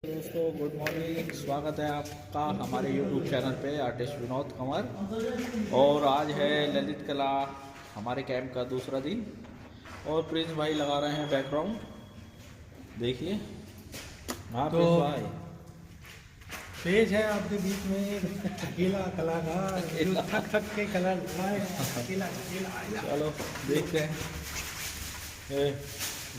दोस्तों good morning, स्वागत है आपका हमारे यूट्यूब चैनल पे आर्टिस्ट विनोद कंवर। और आज है ललित कला हमारे कैंप का दूसरा दिन और प्रिंस भाई लगा रहे हैं बैकग्राउंड, देखिए। हाँ तो प्रिंस भाई पेज है आपके बीच में एक अकेला कलाकार जो थक थक के कलर अकेला अकेला। चलो देखते हैं।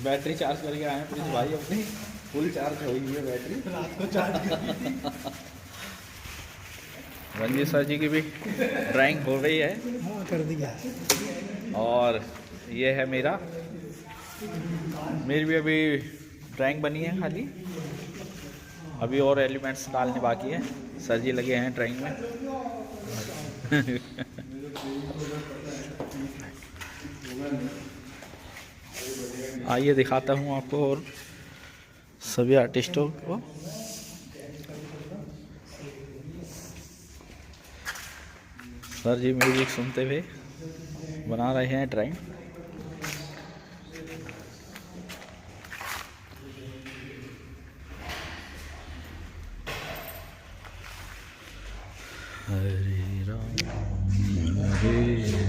बैटरी चार्ज करके आए हैं प्रिंस भाई, अपनी फुल चार्ज हो गई है बैटरी, रात को चार्ज कर दी थी। रंजीत सर जी की भी ड्राइंग हो रही है हाँ कर दिया। और ये है मेरी भी अभी ड्राइंग बनी है खाली, अभी और एलिमेंट्स डालने बाकी है। सर जी लगे हैं ड्राइंग में। आइए दिखाता हूँ आपको और सभी आर्टिस्टों को। सर जी म्यूजिक सुनते हुए बना रहे हैं ड्राइंग। हरे राम राम हरे हरे।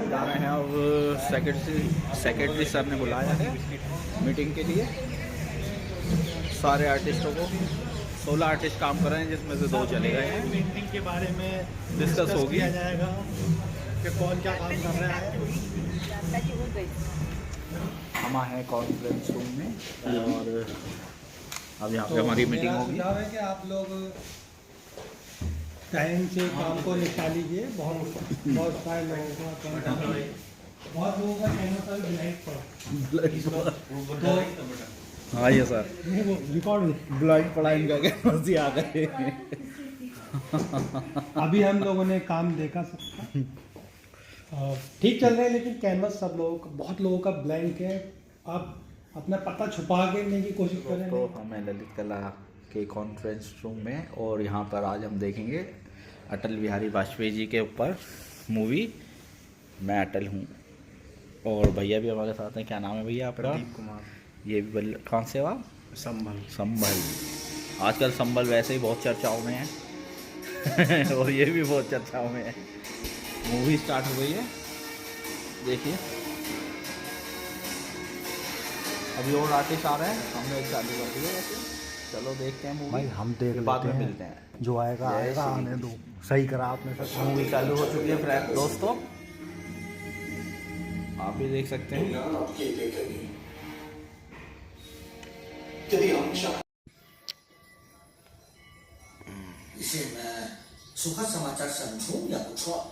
जा रहे हैं अब सेक्रेटरी सर ने बुलाया है मीटिंग के लिए सारे आर्टिस्टों को। 16 आर्टिस्ट काम कर रहे हैं जिसमें से 2 चले गए हैं। पेंटिंग के बारे में डिस्कस होगी, किया जाएगा कि कौन क्या काम कर रहा है। हम हैं कॉन्फ्रेंस रूम में और अब यहाँ पे हमारी मीटिंग मेरा होगी। सुझाव है कि आप लोग टाइम से काम को निपटा लीजिए। बहुत सारे लोगों का बहुत लोगों का कैमरा पर ब्लैंक पड़ा। तो हाँ ये सर नहीं वो रिकॉर्ड ब्लाइंड पड़ा इनका, कैसे आ गए। अभी हम लोगों ने काम देखा सबका ठीक चल रहा है, लेकिन कैनवस सब लोगों का बहुत लोगों का ब्लैंक है। आप अपना पता छुपा के लेने की कोशिश करें। तो हमें ललित कला के कॉन्फ्रेंस रूम में और यहाँ पर आज हम देखेंगे अटल बिहारी वाजपेयी जी के ऊपर मूवी मैं अटल हूँ। और भैया भी हमारे साथ हैं। क्या नाम है भैया आपका? प्रदीप कुमार। ये भी कहाँ से हो आप? संभल। आजकल संभल वैसे ही बहुत चर्चाओं में है। और ये भी बहुत चर्चाओं में है। मूवी स्टार्ट हो गई है, देखिए। अभी और आर्टिस्ट आ रहे हैं, हमने चालू कर दिया वैसे। चलो देखते हैं मूवी। भाई हम देख बाद लेते में हैं, मिलते हैं। जो आएगा जय आएगा, श्री आने दो। सही करा आपने सर। मूवी चालू हो चुकी है फ्रेंड दोस्तों, आप भी देख सकते हैं। इसे मैं सुखद समाचार समझूं या कुछ और?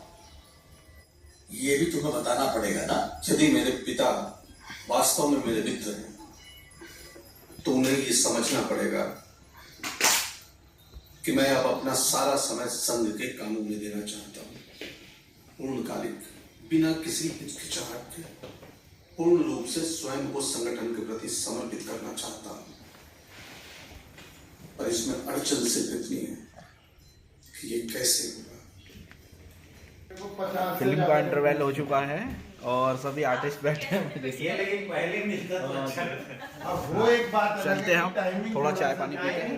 ये भी तुम्हें बताना पड़ेगा ना। यदि मेरे पिता वास्तव में मेरे मित्र हैं तो उन्हें ये समझना पड़ेगा कि मैं अब अपना सारा समय संघ के कामों में देना चाहता हूँ। पूर्णकालिक, बिना किसी हिचकिचाहट के, पूर्ण रूप से स्वयं को संगठन के प्रति समर्पित करना चाहता हूँ। पर इसमें अड़चन सिर्फ इतनी है कि ये कैसे होगा। फिल्म का इंटरवल हो चुका है और सभी आर्टिस्ट बैठे हैं, देखिए। लेकिन पहले मिलता तो अच्छा लगता। अब वो एक बात चलते हैं हम, थोड़ा चाय पानी पीते हैं,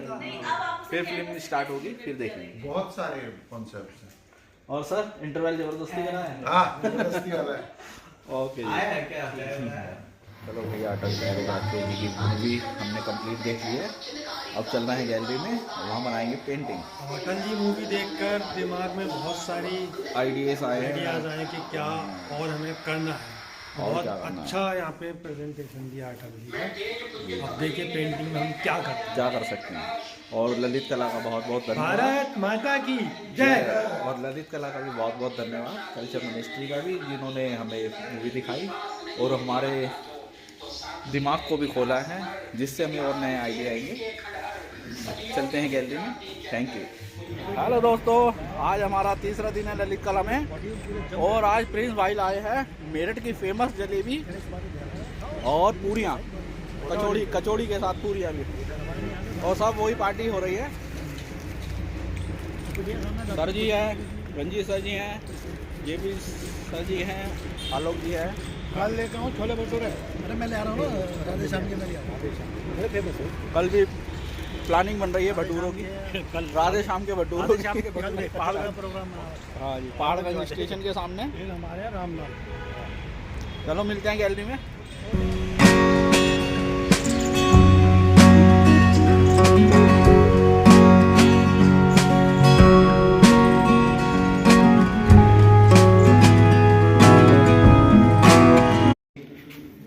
फिर फिल्म स्टार्ट होगी, फिर देखेंगे। बहुत सारे कॉन्सेप्ट हैं। और सर इंटरवल जबरदस्ती करा है? हाँ जबरदस्ती वाला है। ओके जी। आया है क्या? चलो भैया, अटल बिहारी वाजपेयी जी की मूवी हमने कंप्लीट देख ली है। अब चल रहे हैं गैलरी में, वहाँ बनाएंगे पेंटिंग। अटल जी मूवी देखकर दिमाग में बहुत सारी आइडियाज आए आइडियाज हैं आए कि क्या और हमें करना है। और बहुत क्या करना है। अच्छा यहाँ पे प्रेजेंटेशन दिया अटल जी का। अब देखिए पेंटिंग में हम क्या करते हैं। क्या कर सकते हैं। और ललित कला का बहुत बहुत धन्यवाद। भारत माता की जय। और ललित कला का भी बहुत बहुत धन्यवाद, कल्चर मिनिस्ट्री का भी, जिन्होंने हमें मूवी दिखाई। और हमारे दिमाग को भी खोला है, जिससे हमें और नए आइडिया आएंगे। चलते हैं गैलरी में। Thank you. हेलो दोस्तों, आज हमारा तीसरा दिन है ललित कला में, और आज प्रिंस भाई लाए हैं मेरठ की फेमस जलेबी और पूरियाँ, कचौड़ी के साथ पूरियाँ भी, और सब वही पार्टी हो रही है। सर जी हैं, रंजीत सर जी हैं, जेपी सर जी हैं, आलोक जी हैं। कल लेकर आऊँ छोले भटूरे। अरे मैं ले आ रहा हूँ ना, राधे श्याम के मेरी बड़े फेमस है। कल भी प्लानिंग बन रही है भटूरों की, कल राधे शाम के भटूरों की। पहाड़गंज प्रोग्राम। हाँ जी, पहाड़गंज स्टेशन के सामने। हमारे रामलाल। चलो मिलते हैं गैलरी में।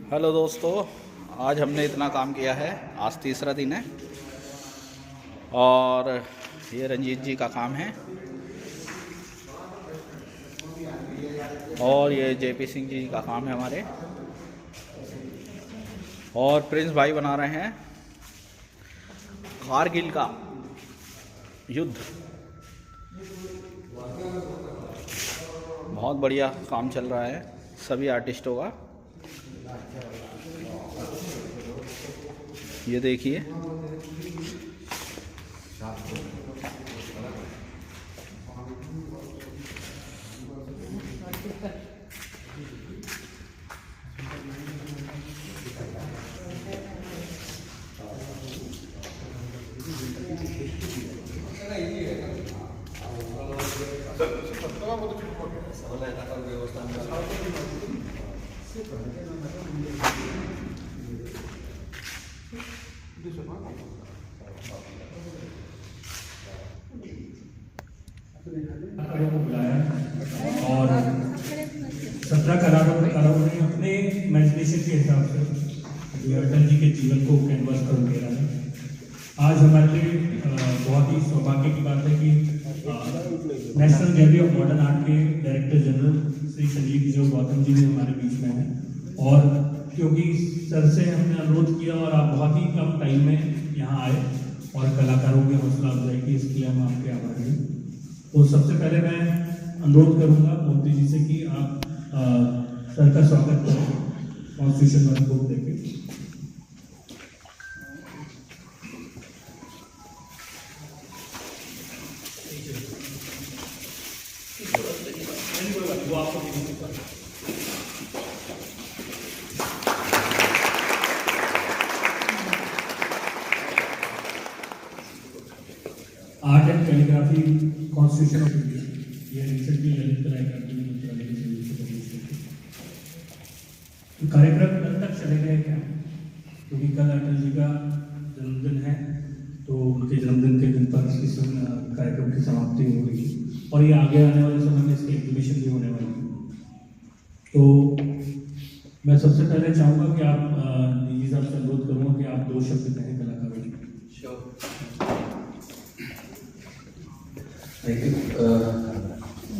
हेलो दोस्तों, आज हमने इतना काम किया है, आज तीसरा दिन है, और ये रंजीत जी का काम है, और ये जेपी सिंह जी का काम है हमारे, और प्रिंस भाई बना रहे हैं कारगिल का युद्ध। बहुत बढ़िया काम चल रहा है सभी आर्टिस्टों का। ये देखिए, कलाकारों को बुलाया और 17 कलाकारों ने अपने इमेजिनेशन के हिसाब से जो अटल जी के जीवन को कैनवास पर उकेरा है। आज हमारे लिए बहुत ही सौभाग्य की बात है कि national gallery of modern art के डायरेक्टर जनरल श्री संजीव किशोर गौतम जी भी हमारे बीच में हैं, और क्योंकि सर से हमने अनुरोध किया और आप बहुत ही कम टाइम में यहाँ आए और कलाकारों की हौसला अफजाई की, इसके लिए हम आपके आभारी हैं। तो सबसे पहले मैं अनुरोध करूंगा मोदी जी से कि आप सर का स्वागत करें कॉन्स्टिट्यूशन वन बुक देके। Art and calligraphy constitution of India, ये रिसेंटली ललित कला अकादमी मंत्रालय से पब्लिश हुई। तो कार्यक्रम कल तक चलेगा क्या, क्योंकि कल अटल जी का जन्मदिन है, तो उनके जन्मदिन के दिन पर इस कार्यक्रम की समाप्ति हो गई, और ये आगे आने वाले समय में इसकी एग्जीबिशन भी होने वाली है। तो मैं सबसे पहले चाहूँगा कि आप डीजी साहब से अनुरोध करूँगा कि आप 2 शब्द कहें कलाकारों की। थैंक यू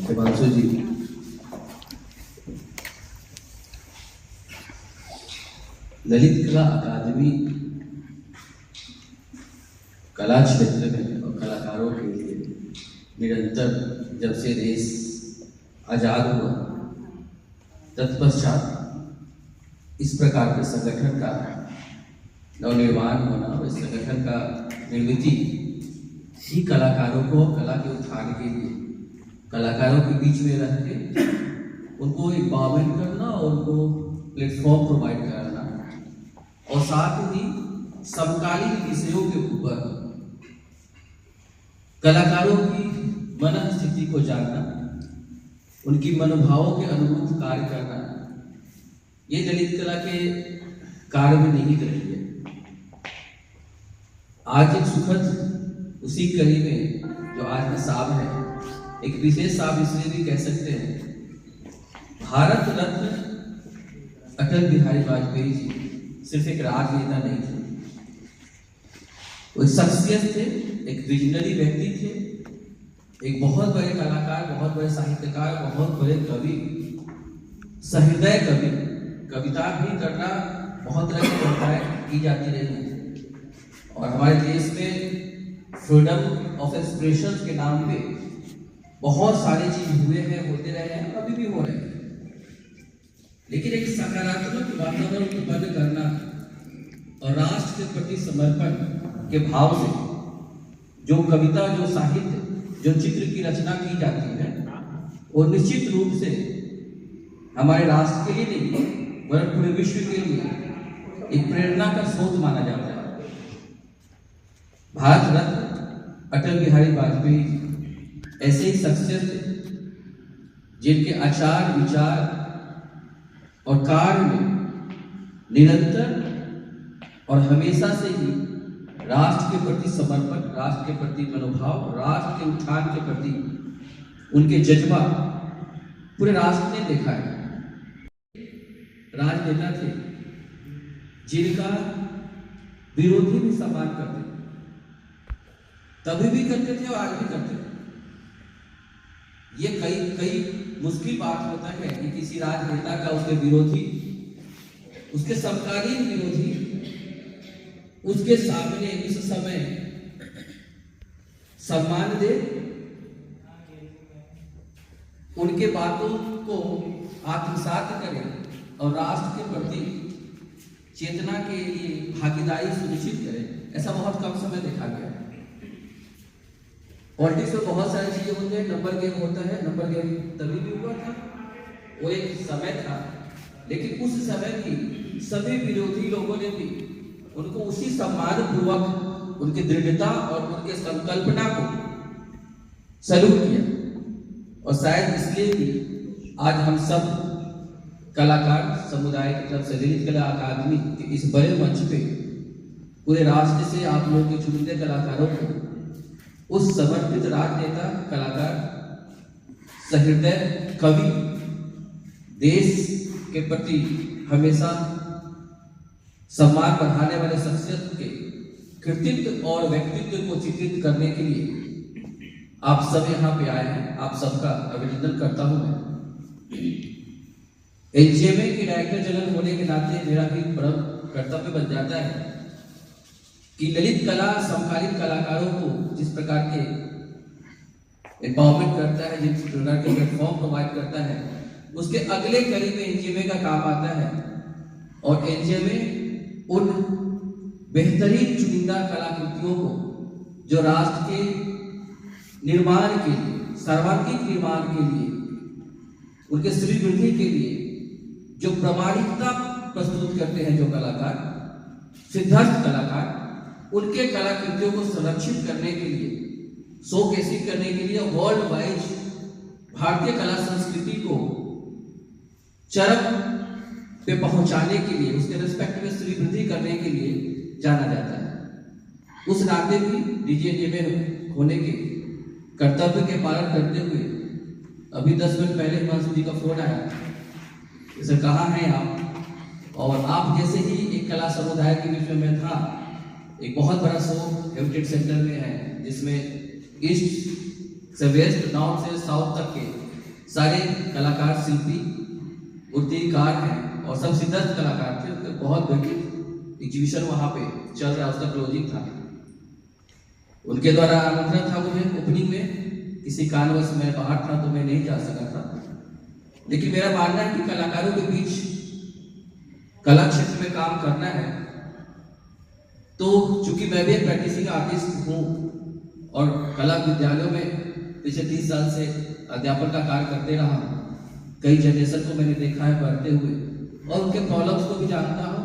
हिमांशु जी। ललित कला अकादमी कला क्षेत्र में और कलाकारों के लिए निरंतर जब से देश आजाद हुआ तत्पश्चात इस प्रकार के संगठन का नवनिर्माण होना और इस संगठन का निर्मित ही कलाकारों को कला के उत्थान के लिए कलाकारों के बीच में रह के उनको एम्पावरमेंट करना और उनको प्लेटफॉर्म प्रोवाइड कराना, और साथ ही समकालीन विषयों के ऊपर कलाकारों की मन स्थिति को जानना, उनकी मनोभावों के अनुरूप कार्य करना, ये ललित कला के कार्य में निहित रही है। आज एक सुखद उसी कड़ी में जो आज हिसाब है, एक विशेष साहब इसलिए भी कह सकते हैं, भारत रत्न अटल बिहारी वाजपेयी जी सिर्फ एक राजनेता नहीं थे, वो शख्सियत थे, एक विजनरी व्यक्ति थे, एक बहुत बड़े कलाकार, बहुत बड़े साहित्यकार, बहुत बड़े कवि, सहृदय कवि, कविता भी करना बहुत तरह की घटनाएं की जाती रही और हमारे देश में फ्रीडम ऑफ एक्सप्रेशन के नाम पे बहुत सारे चीज हुए हैं, होते रहे हैं, अभी भी हो रहे हैं। लेकिन एक सकारात्मक वातावरण उत्पन्न करना और राष्ट्र के प्रति समर्पण के भाव से जो कविता, जो साहित्य, जो चित्र की रचना की जाती है, वो निश्चित रूप से हमारे राष्ट्र के लिए नहीं वरन पूरे विश्व के लिए एक प्रेरणा का स्रोत माना जाता है। भारत रत्न अटल बिहारी वाजपेयी ऐसे ही शख्सियत थे जिनके आचार, विचार और कार्य में निरंतर और हमेशा से ही राष्ट्र के प्रति समर्पण, राष्ट्र के प्रति मनोभाव, राष्ट्र के उत्थान के प्रति उनके जज्बा पूरे राष्ट्र ने देखा है। राजनेता थे जिनका विरोधी भी सम्मान करते थे, तभी भी करते थे और आज भी करते थे। ये कई मुश्किल बात होता है कि किसी राजनेता का उसके विरोधी, उसके समकालीन विरोधी उसके सामने उस समय सम्मान दे, उनके बातों को आत्मसात करे और राष्ट्र के प्रति चेतना के लिए भागीदारी सुनिश्चित करे। ऐसा बहुत कम समय देखा गया है। पॉलिटिक्स में बहुत सारी चीजें होती हैं, नंबर गेम होता है, नंबर गेम तभी भी हुआ था, वो एक समय था, लेकिन उस समय भी सभी विरोधी लोगों ने भी उनको उसी सम्मान पूर्वक उनकी दृढ़ता और उनके संकल्पना को सैल्यूट किया। और शायद इसलिए भी आज हम सब कलाकार समुदाय की तरफ से ललित कला अकादमी के इस बड़े मंच पे पूरे राष्ट्र से आप लोगों के चुनिंदे कलाकारों को उस समर्पित राजनेता, कलाकार, सहृदय कवि, देश के प्रति हमेशा सम्मान बढ़ाने वाले शख्सियत के कृतित्व और व्यक्तित्व को चित्रित करने के लिए आप सब यहाँ पे आए हैं। आप सबका अभिनंदन करता हूं मैं। एनजीएमए के डायरेक्टर जनरल होने के नाते मेरा भी बड़ा कर्तव्य बन जाता है कि ललित कला समकालीन कलाकारों को जिस प्रकार के एम्पावरमेंट करता है, जिस प्रकार के प्लेटफॉर्म प्रोवाइड करता है, उसके अगले कड़ी में एनजीएमए का काम आता है। और एनजीएमए उन बेहतरीन चुनिंदा कलाकृतियों को जो राष्ट्र के निर्माण के लिए, सर्वांगीण निर्माण के लिए, उनके श्रीवृद्धि के लिए जो प्रामाणिकता प्रस्तुत करते हैं, जो कलाकार, सिद्धार्थ कलाकार, उनके कलाकृतियों को संरक्षित करने के लिए, शोकेसिंग करने के लिए, वर्ल्ड वाइड भारतीय कला संस्कृति को चरम पे पहुंचाने के लिए, उसके रिस्पेक्ट में श्रीवृद्धि करने के लिए जाना जाता है। उस नाते भी डीजीएनए होने के कर्तव्य के पालन करते हुए अभी 10 मिनट पहले हिमांशु जी का फोन आया, इसे कहाँ हैं आप, और आप जैसे ही एक कला समुदाय के बीच में मैं था। एक बहुत बड़ा शो हेरिटेज सेंटर में है जिसमें ईस्ट से वेस्ट, नॉर्थ से साउथ तक के सारे कलाकार, शिल्पी, मूर्तिकार हैं और सब सिद्धार्थ कलाकार थे। उनके बहुत बड़ी एग्जीबिशन वहाँ पे चल रहा, उसका क्लोजिंग था। उनके द्वारा आमंत्रण था मुझे ओपनिंग में, किसी कारणवश मैं बाहर था तो मैं नहीं जा सका था। लेकिन मेरा मानना है कि कलाकारों के बीच कला क्षेत्र में काम करना है, तो चूंकि मैं भी एक प्रैक्टिसिंग आर्टिस्ट हूँ और कला विद्यालयों में पिछले 30 साल से अध्यापन का कार्य करते रहा हूँ, कई जनरेशन को मैंने देखा है बढ़ते हुए और उनके प्रॉब्लम्स को भी जानता हूँ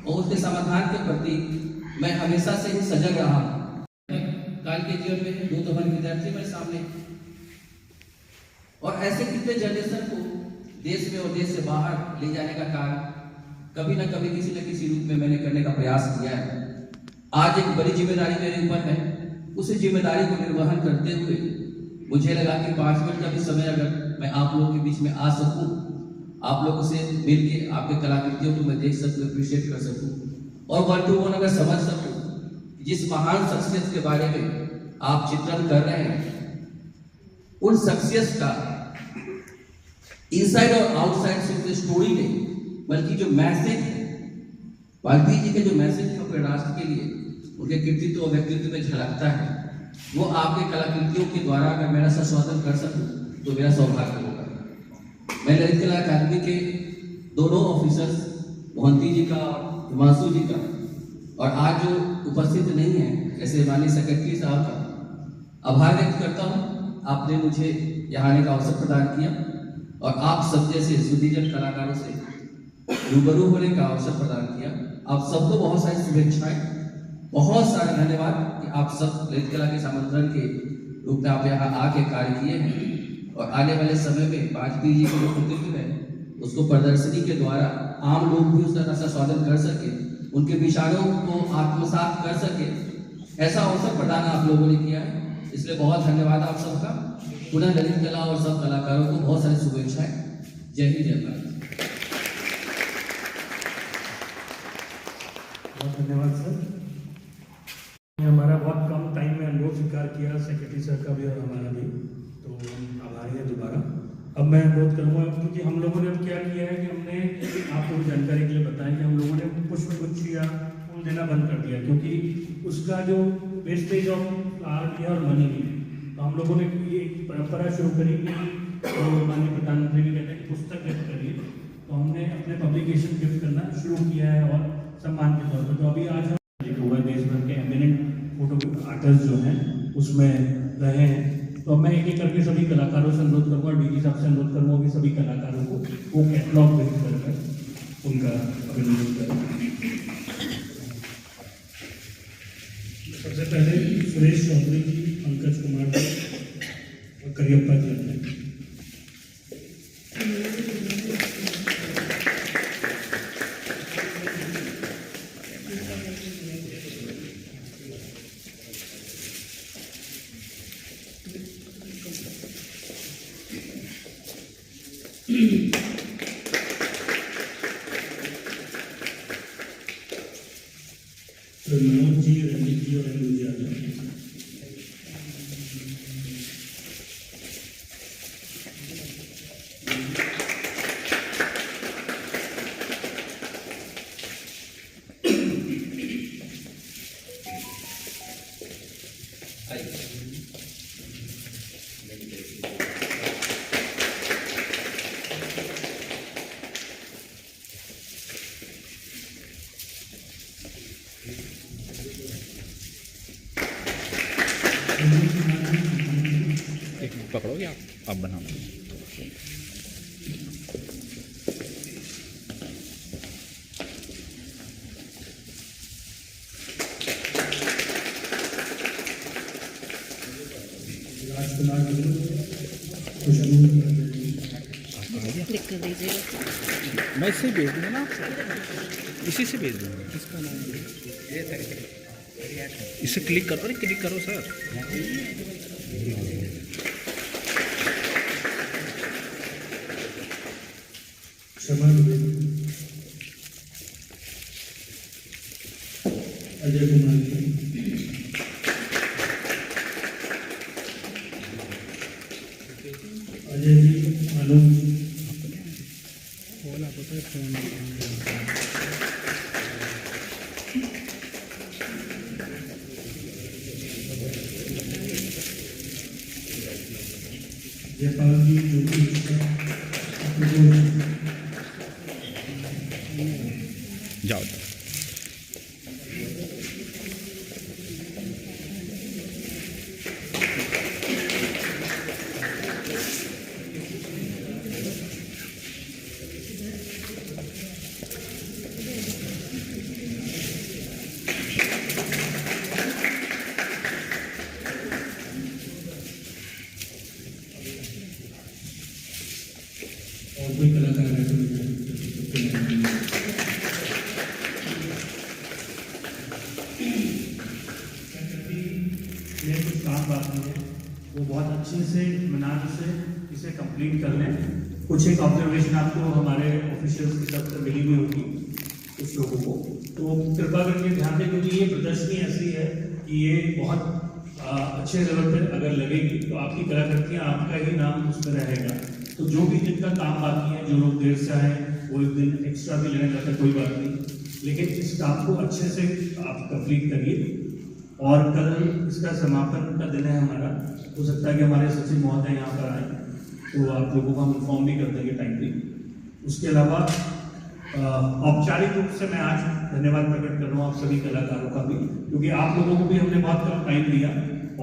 और उसके समाधान के प्रति मैं हमेशा से ही सजग रहा हूँ। काल के जीवन में 2 तो हमारे विद्यार्थी मेरे सामने, और ऐसे कितने जनरेशन को देश में और देश से बाहर ले जाने का कार्य कभी ना कभी किसी न किसी रूप में मैंने करने का प्रयास किया है। आज एक बड़ी जिम्मेदारी मेरे ऊपर है, उस जिम्मेदारी को निर्वहन करते हुए मुझे लगा कि 5 मिनट का भी समय अगर मैं आप लोगों के बीच में आ सकूं, आप लोगों से मिल के आपके कलाकृतियों को मैं देख सकूं, अप्रिशिएट कर सकूं और 1 to 1 अगर समझ सकूं जिस महान शख्सियत के बारे में आप चित्रण कर रहे हैं, उन शख्सियत का इनसाइड और आउटसाइड सिर्फ स्टोरी नहीं बल्कि जो मैसेज है वाल्मीकि जी के जो मैसेज है पूरे राष्ट्र के लिए, उनके कृतित्व और व्यक्तित्व में झलकता है। वो आपके कलाकृतियों के द्वारा अगर मेरा संशोधन कर सकूं तो मेरा सौभाग्य होगा। मैं ललित कला अकादमी के दोनों ऑफिसर्स मोहंती जी का और हिमांशु जी का, और आज जो उपस्थित नहीं है ऐसे माननीय सेक्रेटरी साहब का आभार व्यक्त करता हूँ। आपने मुझे यहाँ आने का अवसर प्रदान किया और आप सब जैसे सुधीजन कलाकारों से रूबरू होने का अवसर प्रदान किया। आप सबको बहुत सारी शुभेच्छाएं, बहुत सारा धन्यवाद कि आप सब ललित कला के आमंत्रण के रूप में आप यहाँ आके कार्य किए हैं और आने वाले समय में वाजपेयी जी का जो कृतित्व है उसको प्रदर्शनी के द्वारा आम लोग भी उसका संशोधन कर सके, उनके विचारों को आत्मसात कर सके, ऐसा अवसर प्रदान आप लोगों ने किया है। इसलिए बहुत धन्यवाद आप सबका। पुनः ललित कला और सब कलाकारों को बहुत सारी शुभेच्छाएं। जय हिंद, जय भारत। बहुत धन्यवाद सर। हमारा बहुत कम टाइम में अनुरोध स्वीकार किया सेक्रेटरी सर का भी और हमारा भी, तो हम आभारी हैं दोबारा। अब मैं अनुरोध करूँगा क्योंकि हम लोगों ने अब क्या किया है कि हमने आपको जानकारी के लिए बताया कि हम लोगों ने पुष्पगुच्छ या फूल देना बंद कर दिया, क्योंकि उसका जो वेस्टेज ऑफ आर्ट और मनी भी है। तो हम लोगों ने ये परंपरा शुरू करी कि तो माननीय प्रधानमंत्री भी कहते हैं कि पुस्तक गिफ्ट करिए, तो हमने अपने पब्लिकेशन गिफ्ट करना शुरू किया है और सम्मान के तौर पर। तो अभी आज हम लिखा हुआ है देश भर के एमिनेंट फोटो आर्टिस्ट जो हैं उसमें रहे हैं। तो मैं एक एक करके सभी कलाकारों से अनुरोध करूँगा, डीजी साहब से अनुरोध करूँगा कि सभी कलाकारों को वो कैटलॉग भेज कर उनका अभिनंदन करें। सबसे पहले सुरेश चौधरी जी, पंकज कुमार जी और करियप्पा जी हैं। तो मनोज जी, रंजीत जी और अनिल जी आ जाए। एक पकड़ोगे आप बनाना। क्लिक कर दीजिएगा। मैं इससे भेज दूँगा ना आपको, इसी से भेज दूँगा। इसका नाम इसे क्लिक करो, अरे क्लिक करो सर। अजय कुमार जी, अजय जी, मनोज जी, जयपाल जी, ज्योति जाओ। और कोई कलाकार है तो ये कुछ काम बाकी है, वो बहुत अच्छे से ईमानदारी से इसे कंप्लीट कर लें। कुछ एक ऑब्जर्वेशन आपको हमारे ऑफिशियल्स की तरफ से मिली भी होगी कुछ लोगों को, तो कृपा करके ध्यान दें, क्योंकि ये प्रदर्शनी ऐसी है कि ये बहुत अच्छे लेवल पर अगर लगेगी तो आपकी कलाकृतियाँ, आपका ही नाम उस पर रहेगा। तो जो भी जिनका काम बाकी है, जो लोग देर से आए वो एक दिन एक्स्ट्रा भी लेने जाते, कोई बात नहीं, लेकिन इस काम को अच्छे से आप कंप्लीट करिए। और कल इसका समापन का दिन है हमारा, हो सकता है कि हमारे सचिव महोदय यहाँ पर आए तो आप लोगों को हम इन्फॉर्म भी कर देंगे टाइमली। उसके अलावा औपचारिक रूप से मैं आज धन्यवाद प्रकट कर रहा हूँ आप सभी कलाकारों का भी, क्योंकि आप लोगों को भी हमने बहुत कम टाइम दिया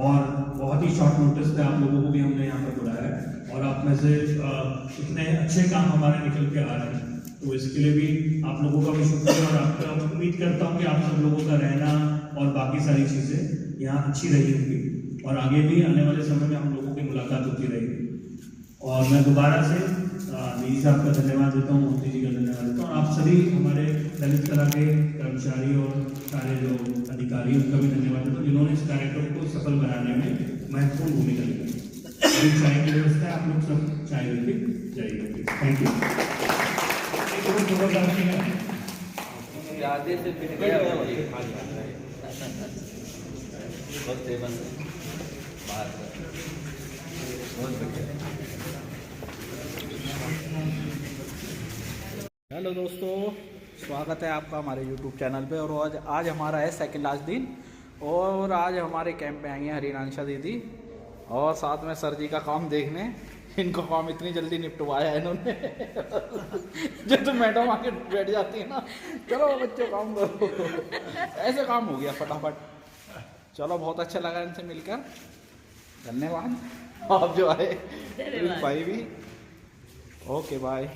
और बहुत ही शॉर्ट नोटिस पे आप लोगों को भी हमने यहाँ पर बुलाया है और आप में से इतने अच्छे काम हमारे निकल के आ रहे हैं, तो इसके लिए भी आप लोगों का भी शुक्रिया। और आपका उम्मीद करता हूँ कि आप सब लोगों का रहना और बाकी सारी चीज़ें यहाँ अच्छी रही होंगी और आगे भी आने वाले समय में हम लोगों की मुलाकात होती रहेगी। और मैं दोबारा से नीजी साहब का धन्यवाद देता हूँ, मूर्ति जी का धन्यवाद देता हूँ, आप सभी हमारे ललित कला के कर्मचारी और सारे जो अधिकारी उनका भी धन्यवाद देता हूँ जिन्होंने इस कार्यक्रम को सफल बनाने में महत्वपूर्ण भूमिका निभाई। चाय की व्यवस्था आप लोग सब चाय लेके जाइए। Thank you. आधे से फिर गया बहुत फेमस है बाहर बहुत बढ़िया। हेलो दोस्तों, स्वागत है आपका हमारे YouTube चैनल पे। और आज हमारा है सेकंड लास्ट दिन और आज हमारे कैंप में आई हैं हरिनांशा दीदी और साथ में सर जी का काम देखने। इनको काम इतनी जल्दी निपटवाया है इन्होंने जब तो मैडम आके बैठ जाती है ना, चलो बच्चों काम करो, ऐसे काम हो गया फटाफट। चलो बहुत अच्छा लगा इनसे मिलकर, धन्यवाद आप जो आए भाई भी। Okay bye.